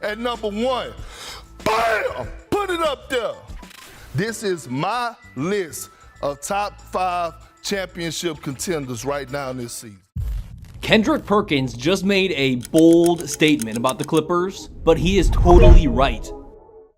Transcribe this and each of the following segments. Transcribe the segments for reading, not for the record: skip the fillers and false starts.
at number 1. Bam! Put it up there. This is my list of top 5 championship contenders right now in this season. Kendrick Perkins just made a bold statement about the Clippers, but he is totally right.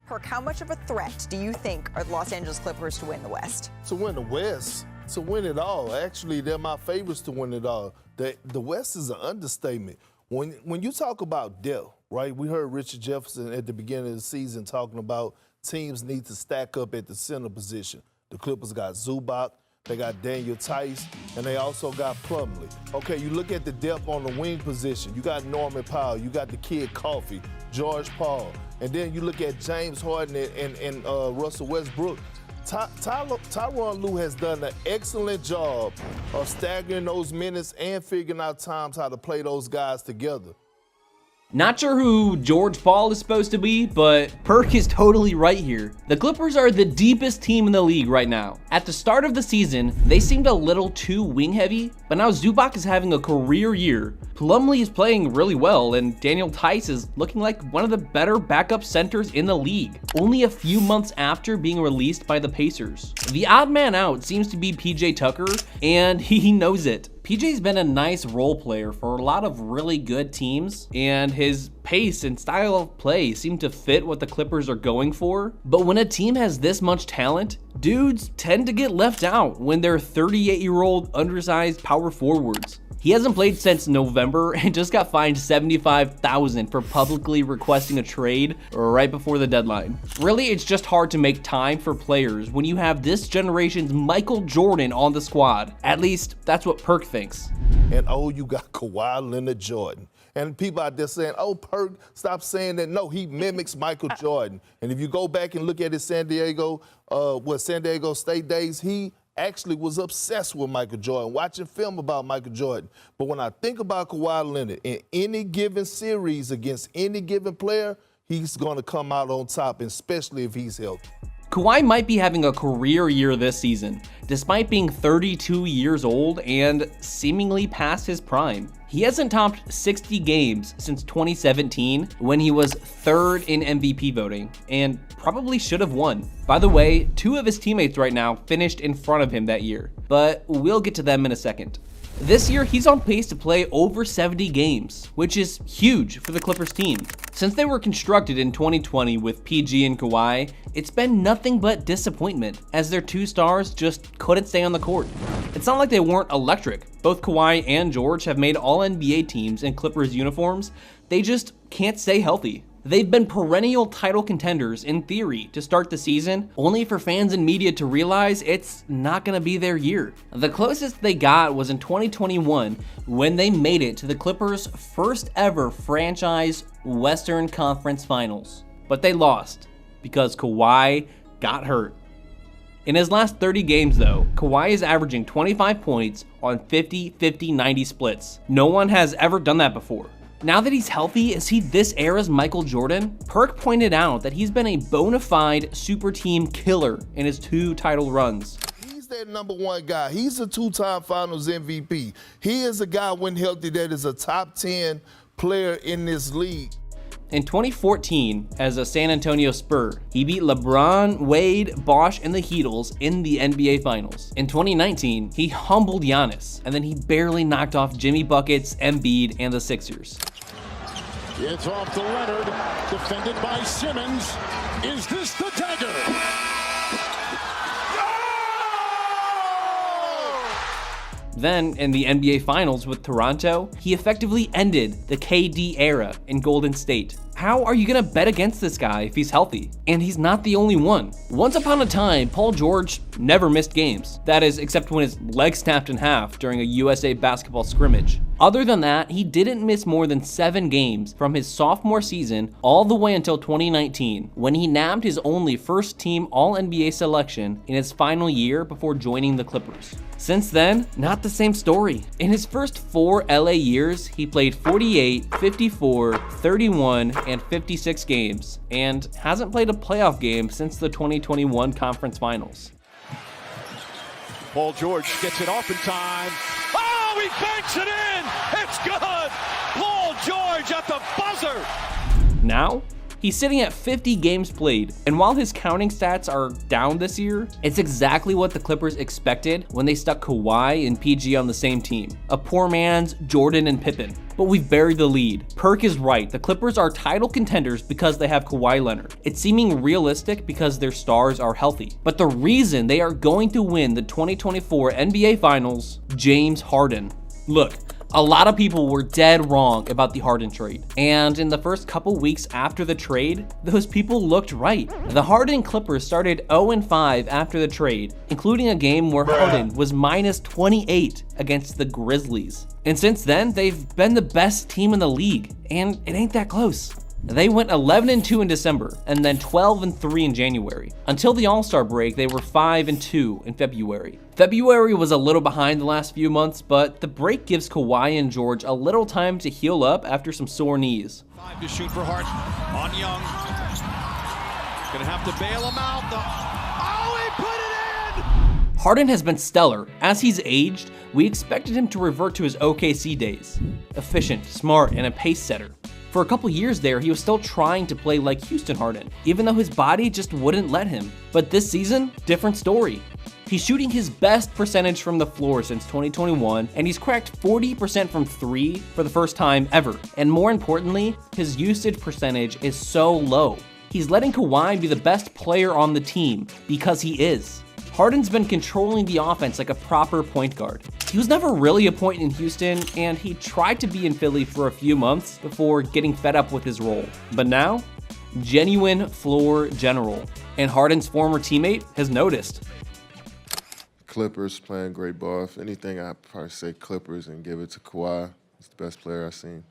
Perk, how much of a threat do you think are the Los Angeles Clippers to win the West? To win the West, to win it all. Actually, they're my favorites to win it all. The West is an understatement. When you talk about depth, right, we heard Richard Jefferson at the beginning of the season talking about teams need to stack up at the center position. The Clippers got Zubac, they got Daniel Tice, and they also got Plumlee. Okay, you look at the depth on the wing position. You got Norman Powell, you got the kid Coffey, George Paul, and then you look at James Harden and Russell Westbrook. Tyronn Lue has done an excellent job of staggering those minutes and figuring out times how to play those guys together. Not sure who George Paul is supposed to be, but Perk is totally right here. The Clippers are the deepest team in the league right now. At the start of the season, they seemed a little too wing heavy, but now Zubac is having a career year. Plumlee is playing really well, and Daniel Tice is looking like one of the better backup centers in the league, only a few months after being released by the Pacers. The odd man out seems to be PJ Tucker, and he knows it. PJ's been a nice role player for a lot of really good teams, and his pace and style of play seem to fit what the Clippers are going for. But when a team has this much talent, dudes tend to get left out when they're 38-year-old undersized power forwards. He hasn't played since November and just got fined $75,000 for publicly requesting a trade right before the deadline. Really, it's just hard to make time for players when you have this generation's Michael Jordan on the squad. At least, that's what Perk thinks. And you got Kawhi Leonard Jordan. And people out there saying, Perk, stop saying that. No, he mimics Michael Jordan. And if you go back and look at his San Diego State days, he actually was obsessed with Michael Jordan, watching film about Michael Jordan. But when I think about Kawhi Leonard, in any given series against any given player, he's going to come out on top, especially if he's healthy. Kawhi might be having a career year this season, despite being 32 years old and seemingly past his prime. He hasn't topped 60 games since 2017, when he was 3rd in MVP voting, and probably should have won. By the way, 2 of his teammates right now finished in front of him that year, but we'll get to them in a second. This year, he's on pace to play over 70 games, which is huge for the Clippers team. Since they were constructed in 2020 with PG and Kawhi, it's been nothing but disappointment, as their 2 stars just couldn't stay on the court. It's not like they weren't electric. Both Kawhi and George have made All-NBA teams in Clippers uniforms. They just can't stay healthy. They've been perennial title contenders in theory to start the season, only for fans and media to realize it's not gonna be their year. The closest they got was in 2021 when they made it to the Clippers' first ever franchise Western Conference Finals. But they lost because Kawhi got hurt. In his last 30 games though, Kawhi is averaging 25 points on 50-50-90 splits. No one has ever done that before. Now that he's healthy, is he this era's Michael Jordan? Perk pointed out that he's been a bona fide super team killer in his 2 title runs. He's that number 1 guy. He's a 2-time Finals MVP. He is a guy when healthy that is a top 10 player in this league. In 2014, as a San Antonio Spur, he beat LeBron, Wade, Bosh, and the Heatles in the NBA Finals. In 2019, he humbled Giannis, and then he barely knocked off Jimmy Buckets, Embiid, and the Sixers. It's off to Leonard, defended by Simmons. Is this the dagger? Then, in the NBA Finals with Toronto, he effectively ended the KD era in Golden State. How are you gonna bet against this guy if he's healthy? And he's not the only one. Once upon a time, Paul George never missed games. That is, except when his leg snapped in half during a USA basketball scrimmage. Other than that, he didn't miss more than 7 games from his sophomore season all the way until 2019, when he nabbed his only first-team All-NBA selection in his final year before joining the Clippers. Since then, not the same story. In his first 4 LA years, he played 48, 54, 31, and 56 games, and hasn't played a playoff game since the 2021 Conference Finals. Paul George gets it off in time. Oh, he banks it in! It's good! Paul George at the buzzer! Now, He's sitting at 50 games played, and while his counting stats are down this year, it's exactly what the Clippers expected when they stuck Kawhi and PG on the same team. A poor man's Jordan and Pippen. But we've buried the lead. Perk is right. The Clippers are title contenders because they have Kawhi Leonard. It's seeming realistic because their stars are healthy. But the reason they are going to win the 2024 NBA Finals, James Harden. Look, a lot of people were dead wrong about the Harden trade. And in the first couple weeks after the trade, those people looked right. The Harden Clippers started 0-5 after the trade, including a game where Harden was minus 28 against the Grizzlies. And since then, they've been the best team in the league, and it ain't that close. They went 11-2 in December, and then 12-3 in January. Until the All-Star break, they were 5-2 in February. February was a little behind the last few months, but the break gives Kawhi and George a little time to heal up after some sore knees. 5 to shoot for Harden on Young. Gonna have to bail him out. Oh, he put it in! Harden has been stellar. As he's aged, we expected him to revert to his OKC days. Efficient, smart, and a pace setter. For a couple years there, he was still trying to play like Houston Harden, even though his body just wouldn't let him. But this season, different story. He's shooting his best percentage from the floor since 2021, and he's cracked 40% from 3 for the first time ever. And more importantly, his usage percentage is so low. He's letting Kawhi be the best player on the team because he is. Harden's been controlling the offense like a proper point guard. He was never really a point in Houston, and he tried to be in Philly for a few months before getting fed up with his role. But now, genuine floor general. And Harden's former teammate has noticed. Clippers playing great ball. If anything, I'd probably say Clippers and give it to Kawhi. He's the best player I've seen.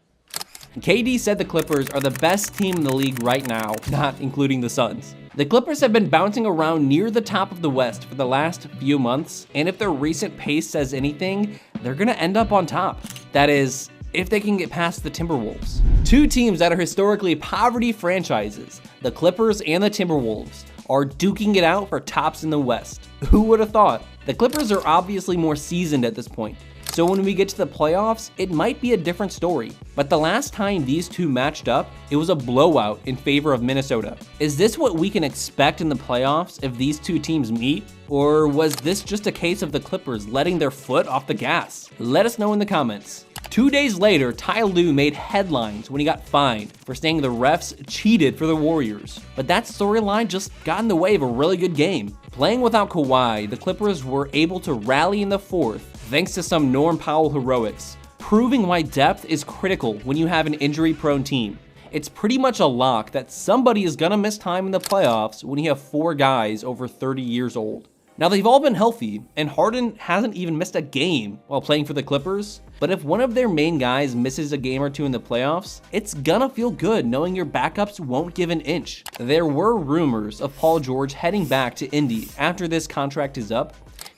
KD said the Clippers are the best team in the league right now, not including the Suns. The Clippers have been bouncing around near the top of the West for the last few months, and if their recent pace says anything, they're gonna end up on top. That is, if they can get past the Timberwolves. Two teams that are historically poverty franchises, the Clippers and the Timberwolves, are duking it out for tops in the West. Who would have thought? The Clippers are obviously more seasoned at this point, so when we get to the playoffs, it might be a different story. But the last time these two matched up, it was a blowout in favor of Minnesota. Is this what we can expect in the playoffs if these two teams meet? Or was this just a case of the Clippers letting their foot off the gas? Let us know in the comments. 2 days later, Ty Lue made headlines when he got fined for saying the refs cheated for the Warriors. But that storyline just got in the way of a really good game. Playing without Kawhi, the Clippers were able to rally in the fourth thanks to some Norm Powell heroics, proving why depth is critical when you have an injury-prone team. It's pretty much a lock that somebody is gonna miss time in the playoffs when you have 4 guys over 30 years old. Now, they've all been healthy, and Harden hasn't even missed a game while playing for the Clippers, but if one of their main guys misses a game or two in the playoffs, it's gonna feel good knowing your backups won't give an inch. There were rumors of Paul George heading back to Indy after this contract is up,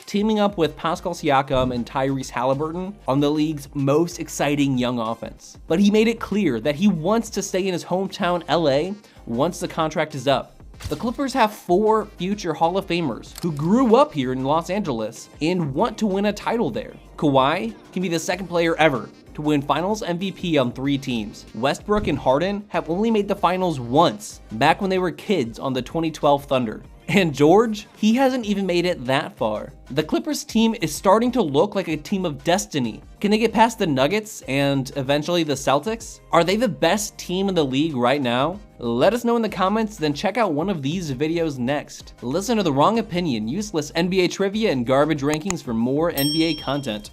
teaming up with Pascal Siakam and Tyrese Halliburton on the league's most exciting young offense. But he made it clear that he wants to stay in his hometown LA once the contract is up. The Clippers have 4 future Hall of Famers who grew up here in Los Angeles and want to win a title there. Kawhi can be the second player ever to win Finals MVP on 3 teams. Westbrook and Harden have only made the finals once, back when they were kids on the 2012 Thunder. And George, he hasn't even made it that far. The Clippers team is starting to look like a team of destiny. Can they get past the Nuggets and eventually the Celtics? Are they the best team in the league right now? Let us know in the comments, then check out one of these videos next. Listen to The Wrong Opinion, useless NBA trivia, and garbage rankings for more NBA content.